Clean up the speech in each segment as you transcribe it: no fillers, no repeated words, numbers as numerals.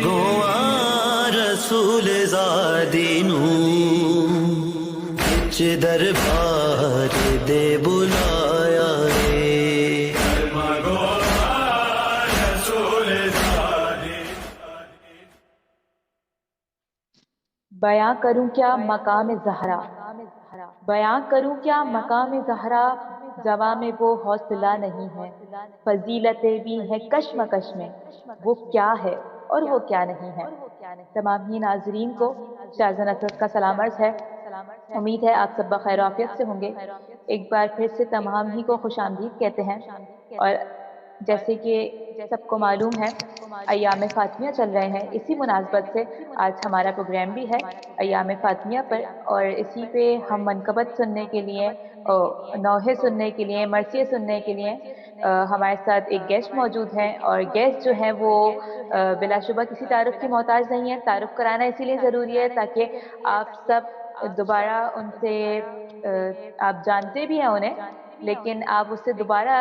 گواں رسول زادینو وچ دربار دے بلایا ہے بیاں کروں کیا مقام زہرا، بیاں کروں کیا مقام زہرا، جواں میں وہ حوصلہ نہیں ہے، فضیلتیں بھی ہے کشمکش میں، وہ کیا ہے اور وہ کیا نہیں ہے۔ تمام ہی ناظرین کو شاہزادہ نصرت کا سلام عرض ہے۔ امید ہے آپ سب بخیر و عافیت سے ہوں گے۔ ایک بار پھر سے تمام ہی کو خوش آمدید کہتے ہیں، اور جیسے کہ سب کو معلوم ہے ایام فاطمیہ چل رہے ہیں، اسی مناسبت سے آج ہمارا پروگرام بھی ہے ایام فاطمیہ پر، اور اسی پہ ہم منقبت سننے کے لیے، نوحے سننے کے لیے، مرثیے سننے کے لیے ہمارے ساتھ ایک گیسٹ موجود ہیں، اور گیسٹ جو ہیں وہ بلا شبہ کسی تعارف کی محتاج نہیں ہے۔ تعارف کرانا اسی لیے ضروری ہے تاکہ آپ سب دوبارہ ان سے آپ جانتے بھی ہیں انہیں، لیکن آپ اس سے دوبارہ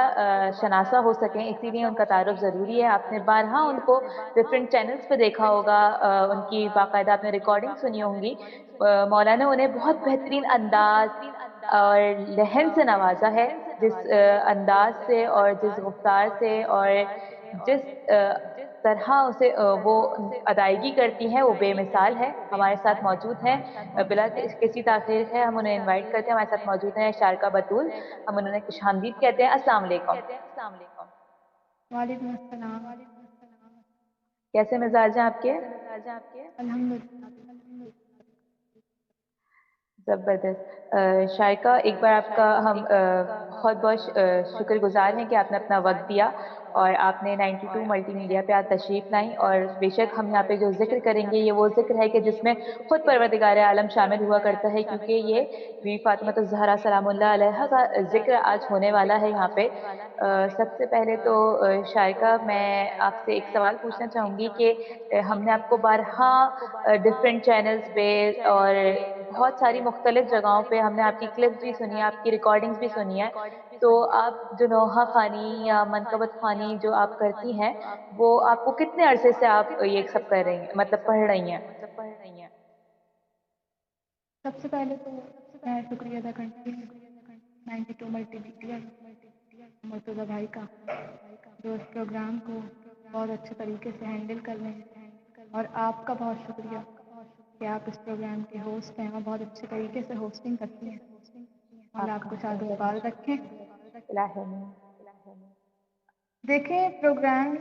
شناسا ہو سکیں، اسی لیے ان کا تعارف ضروری ہے۔ آپ نے بارہا ان کو ڈفرینٹ چینلز پہ دیکھا ہوگا، ان کی باقاعدہ آپ نے ریکارڈنگ سنی ہوں گی۔ مولانا انہیں بہت بہترین انداز اور لہن سے نوازا ہے، جس انداز سے اور جس گفتار سے اور جس طرح اسے وہ ادائیگی کرتی ہیں وہ بے مثال ہے۔ ہمارے ساتھ موجود ہیں، بلا کسی تاخیر ہے ہم انہیں انوائٹ کرتے ہیں، ہمارے ساتھ موجود ہیں شارکہ بطول، ہم انہیں خوش آمدید کہتے ہیں۔ السلام علیکم۔ وعلیکم السلام۔ کیسے مزاج ہیں آپ کے؟ الحمدللہ۔ زبردست۔ شائقہ، ایک بار آپ کا ہم بہت بہت شکر گزار ہیں کہ آپ نے اپنا وقت دیا اور آپ نے 92 ملٹی میڈیا پہ آج تشریف لائیں، اور بے شک ہم یہاں پہ جو ذکر کریں گے یہ وہ ذکر ہے کہ جس میں خود پروردگار عالم شامل ہوا کرتا ہے، کیونکہ یہ بی فاطمہ الزہرا سلام اللہ علیہا کا ذکر آج ہونے والا ہے یہاں پہ۔ سب سے پہلے تو شائقہ، میں آپ سے ایک سوال پوچھنا چاہوں گی کہ ہم نے آپ کو بارہا ڈفرینٹ چینلز پہ اور بہت ساری مختلف جگہوں پہ ہم نے آپ کی کلپس بھی سنی ہے، آپ کی ریکارڈنگز بھی سنی ہے، تو آپ جو نوحہ خوانی یا منقبت خوانی جو آپ کرتی ہیں وہ آپ کو کتنے عرصے سے آپ یہ سب کر رہی ہیں، مطلب پڑھ رہی ہیں؟ سب سے پہلے تو میں شکریہ ادا کرتی ہوں 92 ملٹی میڈیا مرتضیٰ بھائی کا، جو اس پروگرام کو بہت اچھے طریقے سے ہینڈل کر رہے ہیں، اور آپ کا بہت شکریہ کہ آپ اس پروگرام کے ہوسٹ ہیں اور بہت اچھے طریقے سے ہوسٹنگ کرتی ہیں۔ اللہ آپ کا کو شاد و بہت اقبال رکھیں۔ الہ آمین۔ دیکھیں، پروگرام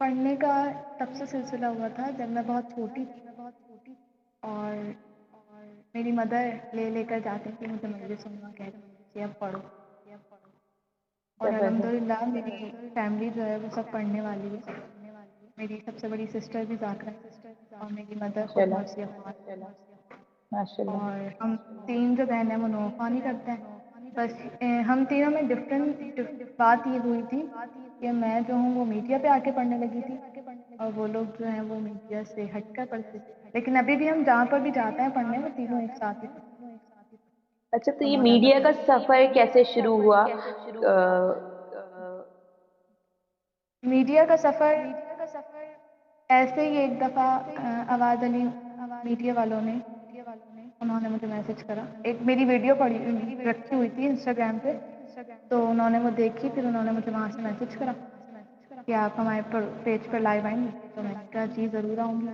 پڑھنے کا تب سے سلسلہ ہوا تھا جب میں بہت چھوٹی تھی، اور میری مدر لے لے کر جاتی تھی مجھے مجلس سننا، کہتی کہ اب پڑھو، اور الحمدللہ میری فیملی جو ہے وہ سب پڑھنے والی ہے۔ میری سب سے بڑی سسٹر بھی ذاکرہ ہے، اور میری مدر ماشاء خود اللہ، مرثیہ خوان، ماشاء اللہ۔ اور ہم تین جو بہن ہیں وہ نوحہ خوانی کرتے ہیں۔ بس ہم تینوں میں ڈفرینٹ بات یہ ہوئی تھی کہ میں جو ہوں وہ میڈیا پہ آ کے پڑھنے لگی تھی، اور وہ لوگ جو ہیں وہ میڈیا سے ہٹ کر پڑھتے تھے، لیکن ابھی بھی ہم جہاں پر بھی جاتے ہیں پڑھنے وہ تینوں ایک ساتھ ہی پڑھتے اچھا، تو ہیں۔ یہ مولا کا میڈیا کا سفر کیسے شروع ہوا؟ میڈیا کا سفر ایسے ہی ایک دفعہ آواز علی میڈیا والوں نے، انہوں نے مجھے میسج کرا، ایک میری ویڈیو رکھی ہوئی تھی انسٹاگرام پہ، تو انہوں نے وہ دیکھی، پھر انہوں نے مجھے وہاں سے میسج کرا کہ آپ ہمارے پیج پر لائیو آئیں گے، تو میں نے کہا جی ضرور آؤں گی۔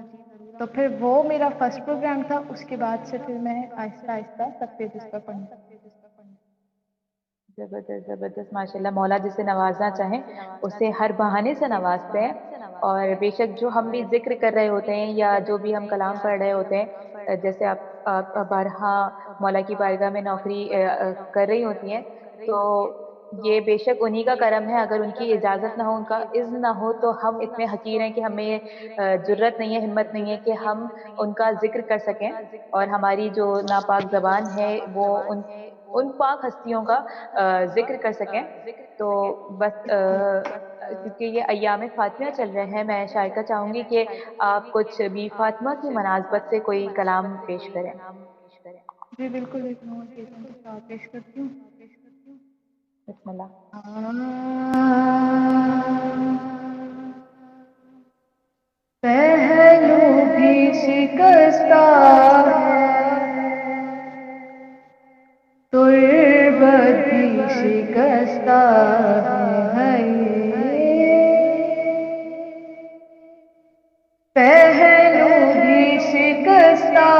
تو پھر وہ میرا فرسٹ پروگرام تھا، اس کے بعد سے پھر میں آہستہ آہستہ سب پیجز پر پڑھنے۔ زبردست زبردست، ماشاء اللہ۔ مولا جسے نوازنا چاہیں اسے ہر بہانے سے نوازتے ہیں، اور بے شک جو ہم بھی ذکر کر رہے ہوتے ہیں یا جو بھی ہم کلام پڑھ رہے ہوتے ہیں، جیسے آپ بارہا مولا کی بارگاہ میں نوکری کر رہی ہوتی ہیں، تو یہ بے شک انہی کا کرم ہے۔ اگر ان کی اجازت نہ ہو، ان کا اذن نہ ہو، تو ہم اتنے حقیر ہیں کہ ہمیں جرت نہیں ہے، ہمت نہیں ہے کہ ہم ان کا ذکر کر سکیں، اور ہماری جو ناپاک زبان ہے وہ ان پاک ہستیوں کا ذکر کر سکیں۔ تو بس کیونکہ یہ ایام فاطمیہ چل رہے ہیں، میں شائقہ چاہوں گی کہ آپ کچھ بی فاطمہ کی مناسبت سے کوئی کلام پیش کریں۔ جی بالکل، ایک نوٹ کے ساتھ پیش کرتی ہوں۔ بسم اللہ۔ شکستہ ہے، تربت بھی شکستہ ہے، پہلو بھی شکستہ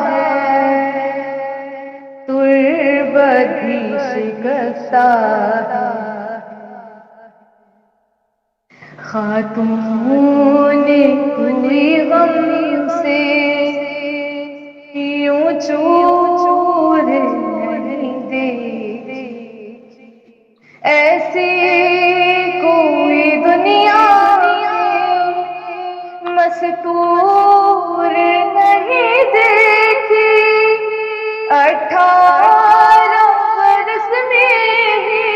ہے، تربت بھی شکستہ ہے، خاتون کوئی غم سے یوں چور نہیں دیکھی، ایسی کوئی دنیا میں مستور نہیں دیکھی، 18 برس میں ہی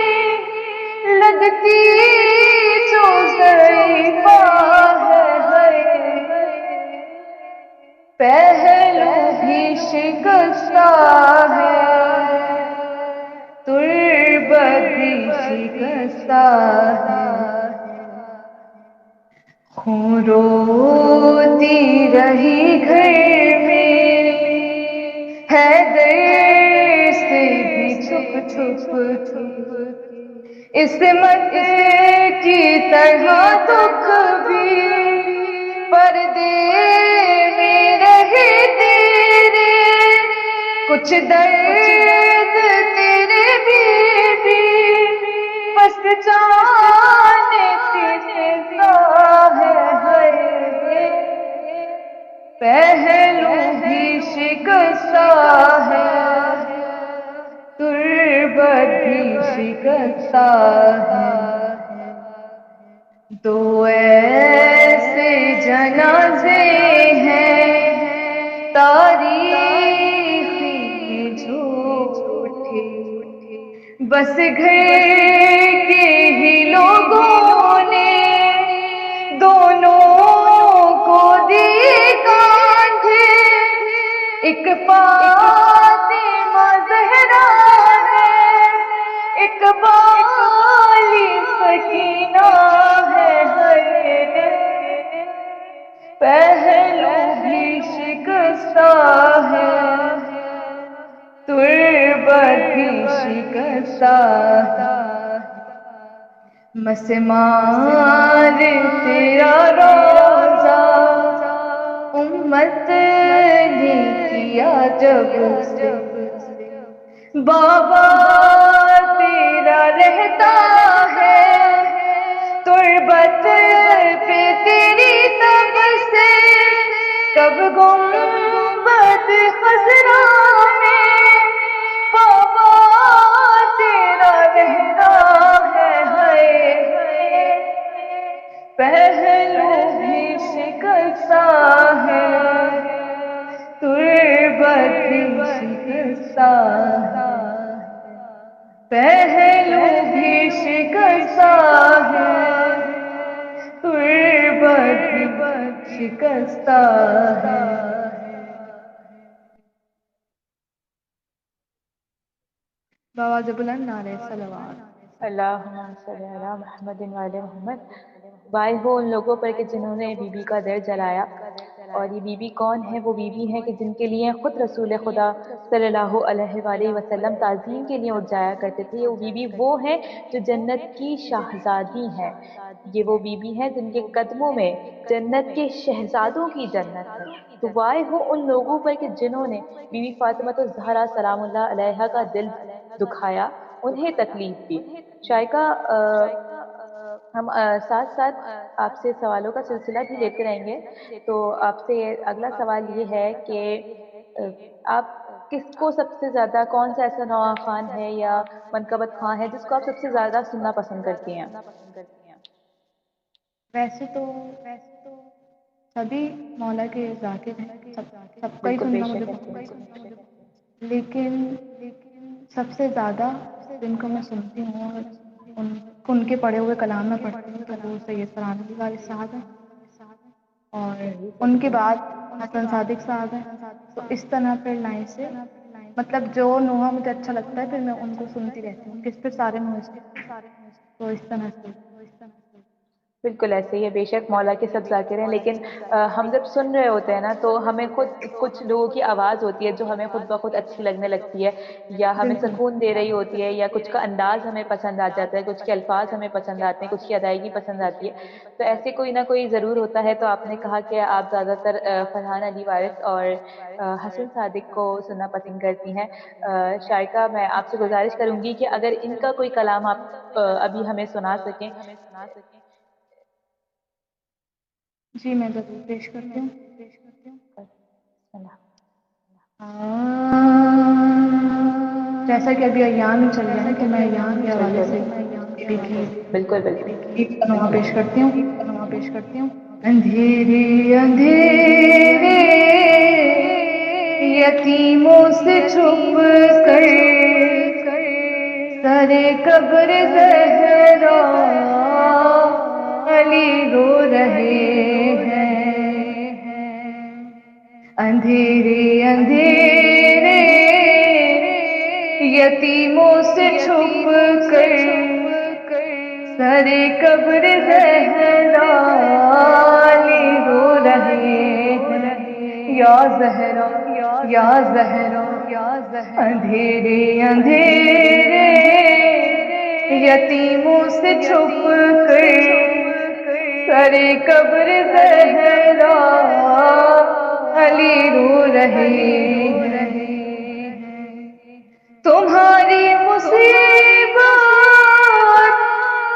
لگتی جو ضعیفہ ہے، پہلو بھی شکستہ ہے، تربت بھی شکستہ ہے، خون روتی رہی گھر میں ہے دیر سے بھی چھپ چھپ کے، عصمت کی طرح دکھ بھی پردے میں رہے تیرے، کچھ درد تیرے بھی بس جانے کی فضا ہے، پہلو بھی شکستہ ہے، تربت بھی شکستہ ہے، دو ایسے جنازے ہیں تاریخی جھوٹے، بس گھر کے ہی لوگوں نے دونوں کو دیے کاندھے، ایک فاطمہ زہرا ہے، ایک بالی سکینہ ہے، پہلو بھی شکستہ ہے، تربت بھی شکستہ ہے، مسمار تیرا روزہ امت نے کیا جب سے، بابا تیرا رہتا ہے، تربت پہ تیری تب سے، کب گنبد خضرا میں بابا تیرا رہتا ہے، پہلو بھی شکستہ ہے، تربت بھی شکستہ ہے، پہلو بھی شکستہ ہے، تربت بھی شکستہ ہے۔ بآواز بلند نعرہ صلوات۔ اللہم صلی علی محمد وعلی محمد۔ وائے ہو ان لوگوں پر کہ جنہوں نے بی بی کا دل جلایا، اور یہ بی بی کون ہے؟ وہ بی بی ہے کہ جن کے لیے خود رسول خدا صلی اللہ علیہ وآلہ وسلم تعظیم کے لیے اٹھ جایا کرتے تھے۔ یہ بی بی وہ ہے جو جنت کی شہزادی ہے، یہ وہ بی بی ہے جن کے قدموں میں جنت کے شہزادوں کی جنت ہے۔ تو وائے ہو ان لوگوں پر کہ جنہوں نے بی بی فاطمہ الزہرا سلام اللہ علیہا کا دل دکھایا، انہیں تکلیف دی۔ شائقہ ہم ساتھ ساتھ آپ سے سوالوں کا سلسلہ بھی لیتے رہیں گے، تو آپ سے اگلا سوال یہ ہے کہ آپ کس کو سب سے زیادہ، کون سا ایسا نواں خوان ہے یا منقبت خوان ہے جس کو آپ سب سے زیادہ سننا پسند کرتی ہیں؟ ویسے تو سبھی مولا کے ذاکر ہیں، سب کا ہی بالکل بے سننا مجھے شک بہت ایسے پسند ہے، لیکن سب سے زیادہ جن کو میں سنتی ہوں اور ان کے پڑھے ہوئے کلام میں پڑھتی ہوں تو وہ سید فرحان علی والد صاحب ہیں، اور صحیح ان صحیح کے بعد صحیح۔ حسن صادق صاحب ہیں، تو اس طرح پھر لائن سے مطلب جو نوحہ مجھے اچھا لگتا ہے پھر میں ان کو سنتی رہتی ہوں، کس پھر سارے نوحے تو اس طرح سے۔ بالکل ایسے ہی ہے، بے شک مولا کے سب ذاکر ہیں، لیکن ہم جب سن رہے ہوتے ہیں نا تو ہمیں خود کچھ لوگوں کی آواز ہوتی ہے جو ہمیں خود بخود اچھی لگنے لگتی ہے، یا ہمیں بالکل سکون دے رہی ہوتی ہے، یا کچھ کا انداز ہمیں پسند آ جاتا ہے، کچھ کے الفاظ ہمیں پسند آتے ہیں، کچھ کی ادائیگی پسند آتی ہے، تو ایسے کوئی نہ کوئی ضرور ہوتا ہے۔ تو آپ نے کہا کہ آپ زیادہ تر فرحان علی وارث اور حسن صادق کو سننا پسند کرتی ہیں۔ شائقہ، میں آپ سے گزارش کروں گی کہ اگر ان کا کوئی کلام آپ ابھی ہمیں سنا سکیں۔ جی میں ضرور پیش کرتی ہوں۔ جیسا کہ ابھی ایام ہی چل رہے ہیں تو میں ایام کے حوالے سے بالکل بالکل ایک تنوع پیش کرتی ہوں۔ اندھیرے اندھیرے یتیموں سے چھپ کر سرے قبر زہرا علی رو رہے ہیں۔ اندھیرے اندھیرے یتیموں سے چھپ کر سرے قبر زہرا علی رو رہے ہیں۔ یا زہرا یا زہرا اندھیرے اندھیرے یتیموں سے چھپ کر سرے قبر زہرا علی رو رہے ہیں۔ تمہاری مصیبت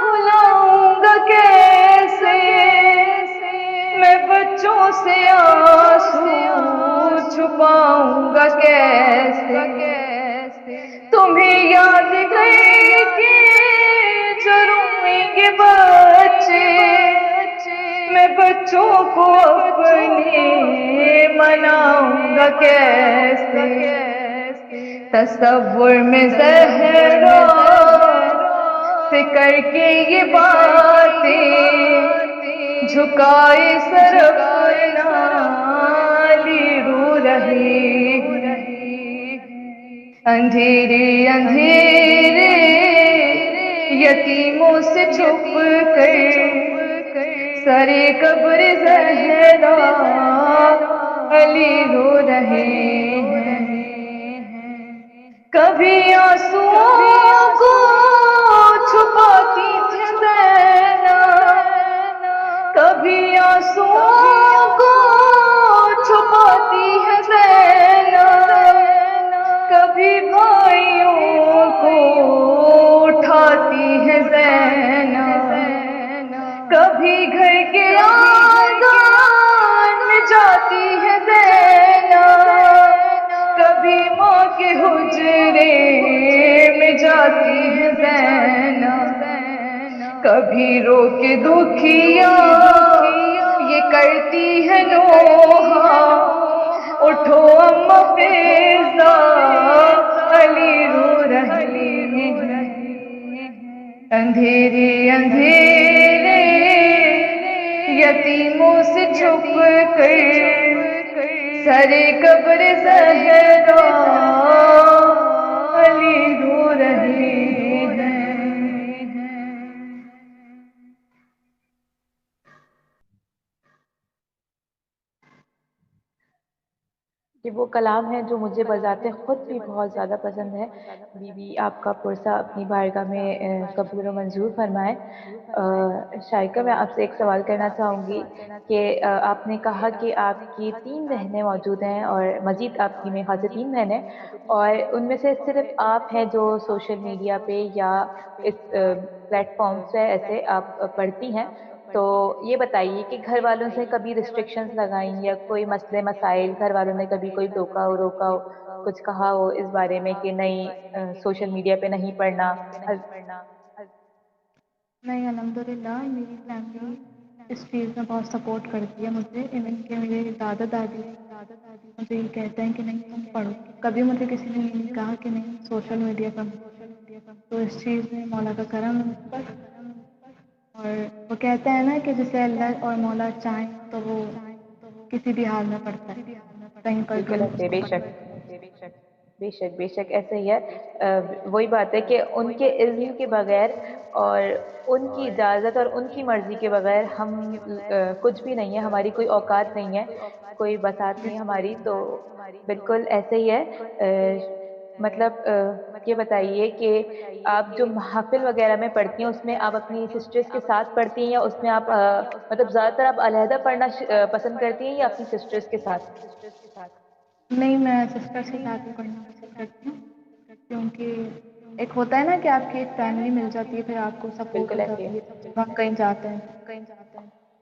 بھلاؤں گا کیسے، میں بچوں سے آنسو چھپاؤں گا کیسے، تمہیں یاد کر کے جو روئیں گے بچے، میں بچوں کو اپنے مناؤں گا کیسے، تصور میں زہرا سے کر کے یہ باتیں جھکائے سر اپنا علی رو رہے ہیں۔ اندھیرے اندھیرے یتیموں سے چھپ کر سرے قبر زہرا علی رو رہے ہیں۔ کبھی آنسوؤں کو چھپاتی تھی زینب، کبھی آنسوؤں کو چھپاتی ہے زینب، کبھی بھائیوں کو اٹھاتی ہے زینب، کبھی گھر کے آنگن میں جاتی ہے زینب، کبھی ماں کے حجرے میں جاتی ہے زینب، کبھی رو کے دکھیا یہ کرتی ہے نوحہ، اٹھو اماں فیضا علی رو رہے ہیں۔ اندھیرے اندھیرے یتیموں سے چھپ کر سرے قبر زہرا علی رو رہے ہیں۔ یہ وہ کلام ہے جو مجھے بذات خود بھی بہت زیادہ پسند ہے۔ بی بی آپ کا پرسہ اپنی بارگاہ میں قبول و منظور فرمائے۔ شائقہ، میں آپ سے ایک سوال کرنا چاہوں گی کہ آپ نے کہا کہ آپ کی 3 بہنیں موجود ہیں اور مزید آپ کی میں خاص 3 بہنیں، اور ان میں سے صرف آپ ہیں جو سوشل میڈیا پہ یا اس پلیٹ فارمس پہ ایسے آپ پڑھتی ہیں، تو یہ بتائیے کہ گھر والوں سے کبھی ریسٹرکشنز لگائیں یا کوئی مسئلے مسائل گھر والوں نے کبھی کوئی ٹوکا ہو روکا ہو، کچھ کہا ہو اس بارے میں کہ نہیں سوشل میڈیا پہ نہیں پڑھنا؟ نہیں، الحمدللہ میری فیملی اس چیز میں بہت سپورٹ کرتی ہے مجھے، ایون کہ میرے دادا دادی مجھے یہ کہتے ہیں کہ نہیں تم پڑھو، کبھی مجھے کسی نے یہ نہیں کہا کہ نہیں سوشل میڈیا پر تو اس چیز میں مولا کا کرم ہے مجھ پر۔ اور وہ کہتے ہیں نا کہ جسے اللہ اور مولا چاہیں تو وہ کسی بھی حال میں پڑھتا ہے، کہیں پر بھی بالکل اس ایسے، کو بے پڑھتا شک ہے۔ بے شک بے شک ایسے ہی ہے. وہی بات ہے کہ ان کے اذن کے بغیر اور ان کی اجازت اور ان کی مرضی کے بغیر ہم کچھ بھی نہیں ہے، ہماری کوئی اوقات نہیں ہے، کوئی بساط نہیں ہے ہماری. تو بالکل ایسے ہی ہے. مطلب یہ بتائیے کہ آپ جو محافل وغیرہ میں پڑھتی ہیں اس میں آپ اپنی سسٹرز کے ساتھ پڑھتی ہیں، یا اس میں آپ مطلب زیادہ تر آپ علیحدہ پڑھنا پسند کرتی ہیں یا اپنی سسٹرز کے ساتھ؟ نہیں، میں سسٹر کے ساتھ ہی پڑھنا پسند کرتی ہوں، کیونکہ ایک ہوتا ہے نا کہ آپ کی ایک فیملی مل جاتی ہے، پھر آپ کو سپورٹ ہو بالکل ایسے ہی جاتی ہے ہے. جب ہم کہیں جاتے ہیں.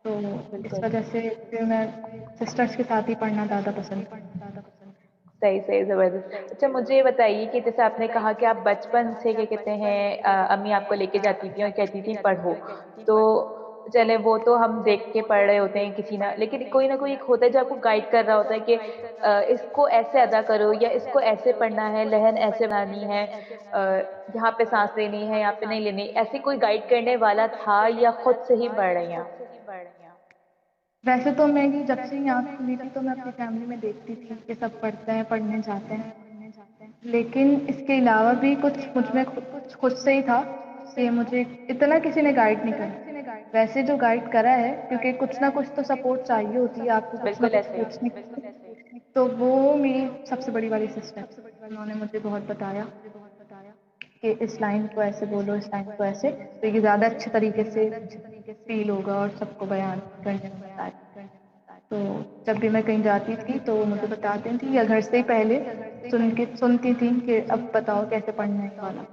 تو اس بالکل وجہ سے پھر میں سسٹرس کے ساتھ ہی پڑھنا زیادہ پسند صحیح صحیح زبردست. اچھا مجھے یہ بتائیے کہ جیسے آپ نے کہا کہ آپ بچپن سے کیا کہتے ہیں امی آپ کو لے کے جاتی تھیں اور کہتی تھیں پڑھو، تو چلے وہ تو ہم دیکھ کے پڑھ رہے ہوتے ہیں کسی لیکن کوئی نہ کوئی ایک ہوتا ہے جو آپ کو گائیڈ کر رہا ہوتا ہے کہ اس کو ایسے ادا کرو یا اس کو ایسے پڑھنا ہے، لہن ایسے بنانی ہے، یہاں پہ سانس لینی ہے یہاں پہ نہیں لینی. ایسے کوئی گائیڈ کرنے والا تھا یا خود سے ہی پڑھ رہی ہیں آپ؟ ویسے تو میں جب سے یہاں کھلی تھی تو میں اپنی فیملی میں دیکھتی تھی کہ سب پڑھتے ہیں، پڑھنے جاتے ہیں، لیکن اس کے علاوہ بھی کچھ مجھ میں خود سے ہی تھا کہ مجھے اتنا کسی نے گائیڈ نہیں کرا. ویسے جو گائیڈ کرا ہے، کیونکہ کچھ نہ کچھ تو سپورٹ چاہیے ہوتی ہے آپ کو کچھ نہ بالکل کچھ ایسے سوچنے ہی. کی، تو وہ میری سب سے بڑی والی سسٹر، انہوں نے مجھے بہت بتایا کہ اس لائن کو ایسے بولو، اس لائن کو ایسے، تو یہ زیادہ اچھے طریقے سے فیل ہوگا اور سب کو بیان کرنے میں مزہ آئے. تو جب بھی میں کہیں جاتی تھی تو مجھے بتاتی تھی یا گھر سے ہی پہلے سنتی تھی کہ اب بتاؤ کیسے پڑھنا ہے والا،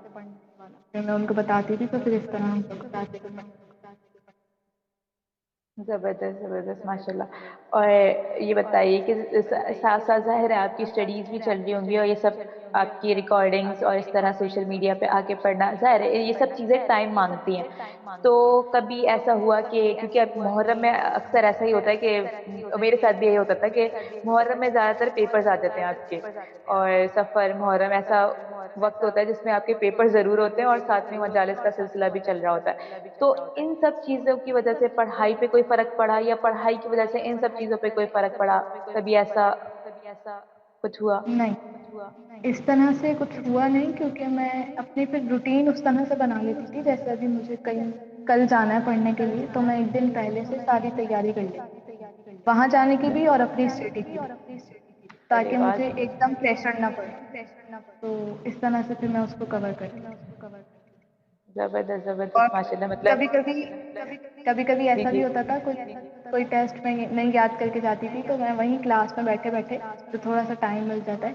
پھر میں ان کو بتاتی تھی تو پھر اس طرح ہم لوگ ساتھ میں پڑھتے. زبردست زبردست ماشاء اللہ. اور یہ بتائیے کہ ساتھ ساتھ ظاہر ہے آپ کی اسٹڈیز بھی چل رہی ہوں گی اور یہ سب آپ کی ریکارڈنگز اور اس طرح سوشل میڈیا پہ آ کے پڑھنا، ظاہر ہے یہ سب چیزیں ٹائم مانگتی ہیں. تو کبھی ایسا ہوا کہ کیونکہ اب محرم میں اکثر ایسا ہی ہوتا ہے کہ میرے ساتھ بھی یہی ہوتا تھا کہ محرم میں زیادہ تر پیپرز آ جاتے ہیں آپ کے، اور سفر محرم ایسا وقت ہوتا ہے جس میں آپ کے پیپر ضرور ہوتے ہیں اور ساتھ میں مجالس کا سلسلہ بھی چل رہا ہوتا ہے. تو ان سب چیزوں کی وجہ سے پڑھائی پہ کوئی فرق پڑا یا پڑھائی کی وجہ سے ان سب چیزوں پہ کوئی فرق پڑا؟ کبھی ایسا کچھ ہوا؟ نہیں، اس طرح سے کچھ ہوا نہیں، کیونکہ میں اپنی پھر روٹین اس طرح سے بنا لیتی تھی. جیسے ابھی مجھے کہیں کل جانا ہے پڑھنے کے لیے تو میں ایک دن پہلے سے ساری تیاری کر لیتی تھی، وہاں جانے کی بھی اور اپنی اسٹڈی کی بھی، ارے تاکہ واہ. مجھے ایک دم پریشر نہ پڑے. تو اس طرح سے پھر میں اس کو کور کرتی تھی. زبردست اور زبردست ماشاء اللہ. مطلب کبھی کبھی جی ایسا جی. بھی ہوتا تھا کوئی ٹیسٹ میں نہیں یاد کر کے جاتی تھی تو میں وہیں کلاس میں بیٹھے بیٹھے جو تھوڑا سا ٹائم مل جاتا ہے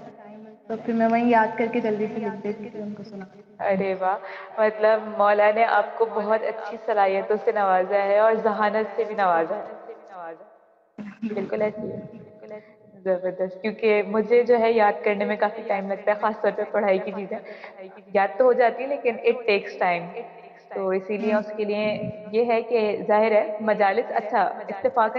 تو پھر میں وہیں یاد کر کے جلدی سے لکھ دیتی تھی، ان کو سنا. ارے واہ. مطلب مولا نے آپ کو بہت اچھی صلاحیتوں سے نوازا ہے اور ذہانت سے بھی نوازا ہے. بالکل ایسی ہے. زبردست. کیونکہ مجھے جو ہے یاد کرنے میں کافی ٹائم لگتا ہے، خاص طور پہ پڑھائی کی چیزیں یاد تو ہو جاتی ہے لیکن اٹ ٹیکس ٹائم. تو اسی لیے اس کے لیے یہ ہے کہ ظاہر ہے مجالس اچھا اتفاق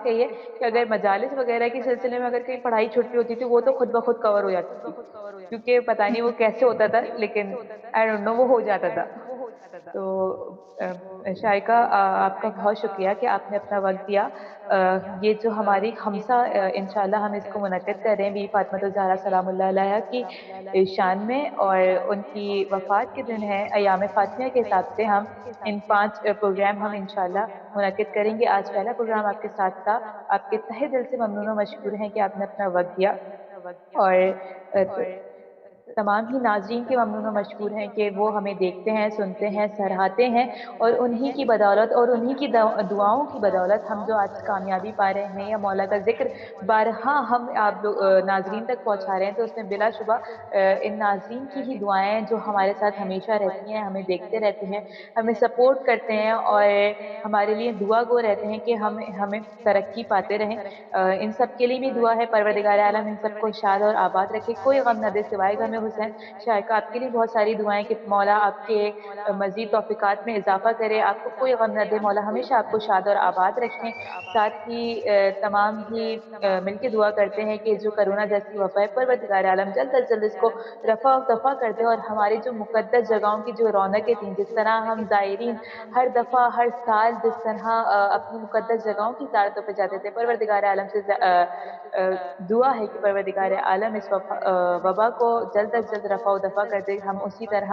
ہے یہ کہ اگر مجالس وغیرہ کے سلسلے میں اگر کہیں پڑھائی چھٹی ہوتی تھی وہ تو خود بخود کور ہو جاتی تھی، کیونکہ پتہ نہیں وہ کیسے ہوتا تھا لیکن آئی ڈونٹ نو وہ ہو جاتا تھا. تو شائقہ آپ کا بہت شکریہ کہ آپ نے اپنا وقت دیا. یہ جو ہماری خمسہ انشاءاللہ ہم اس کو منعقد کر رہے ہیں بی فاطمہ الزہرا سلام اللہ علیہا کی شان میں، اور ان کی وفات کے دن ہے ایام فاطمیہ کے حساب سے ہم ان 5 پروگرام ہم انشاءاللہ منعقد کریں گے. آج پہلا پروگرام آپ کے ساتھ تھا. آپ کے تہہ دل سے ممنون و مشکور ہیں کہ آپ نے اپنا وقت دیا، اور تمام ہی ناظرین کے ممنون و مشکور ہیں کہ وہ ہمیں دیکھتے ہیں، سنتے ہیں، سراہتے ہیں، اور انہی کی بدولت اور انہی کی دعاؤں کی بدولت ہم جو آج کامیابی پا رہے ہیں یا مولا کا ذکر بارہا ہم آپ لوگ ناظرین تک پہنچا رہے ہیں. تو اس میں بلا شبہ ان ناظرین کی ہی دعائیں جو ہمارے ساتھ ہمیشہ رہتی ہیں، ہمیں دیکھتے رہتے ہیں، ہمیں سپورٹ کرتے ہیں اور ہمارے لیے دعا گو رہتے ہیں کہ ہمیں ترقی پاتے رہیں. ان سب کے لیے بھی دعا ہے پروردگار عالم ان سب کو شاد اور آباد رکھے، کوئی غم نہ دے سوائے غم حسین شائقہ آپ کے لیے بہت ساری دعائیں کہ مولا آپ کے مزید توفیقات میں اضافہ کرے، آپ کو کوئی غم نہ دے، مولا ہمیشہ آپ کو شاد اور آباد رکھیں۔ ساتھ ہی تمام ہی مل کے دعا کرتے ہیں کہ جو کرونا جیسی وبا ہے پروردگار عالم جلد از جلد اس کو رفع و دفع کر دے، اور ہماری جو مقدس جگہوں کی جو رونقیں تھیں، جس طرح ہم زائرین ہر دفعہ ہر سال جس طرح اپنی مقدس جگہوں کی زیارتوں پہ جاتے تھے، پروردگار عالم سے دعا ہے کہ پروردگار عالم اس وبا کو جلد از جلد رفع و دفع کر دے، ہم اسی طرح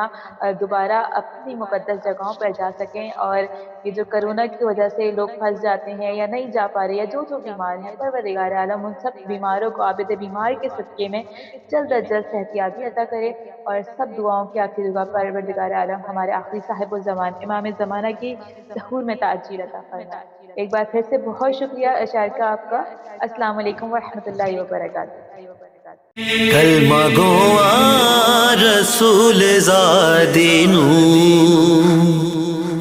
دوبارہ اپنی مقدس جگہوں پر جا سکیں، اور یہ جو کرونا کی وجہ سے لوگ پھنس جاتے ہیں یا نہیں جا پا رہے یا جو بیمار ہیں، پروردگار عالم ان سب بیماروں کو عابد بیمار کے صدقے میں جلد از جلد صحتیابی عطا کرے، اور سب دعاؤں کی آخری دعا پروردگار عالم ہمارے آخری صاحب الزمان امام زمانہ کی ظہور میں تعجیل عطا فرمائے۔ ایک بار پھر سے بہت شکریہ شارکہ آپ کا۔ السلام علیکم ورحمۃ اللہ وبرکاتہ۔ کلمہ گوا رسول زادی نو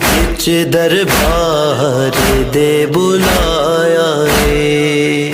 وچ دربار دے بلایا ہے۔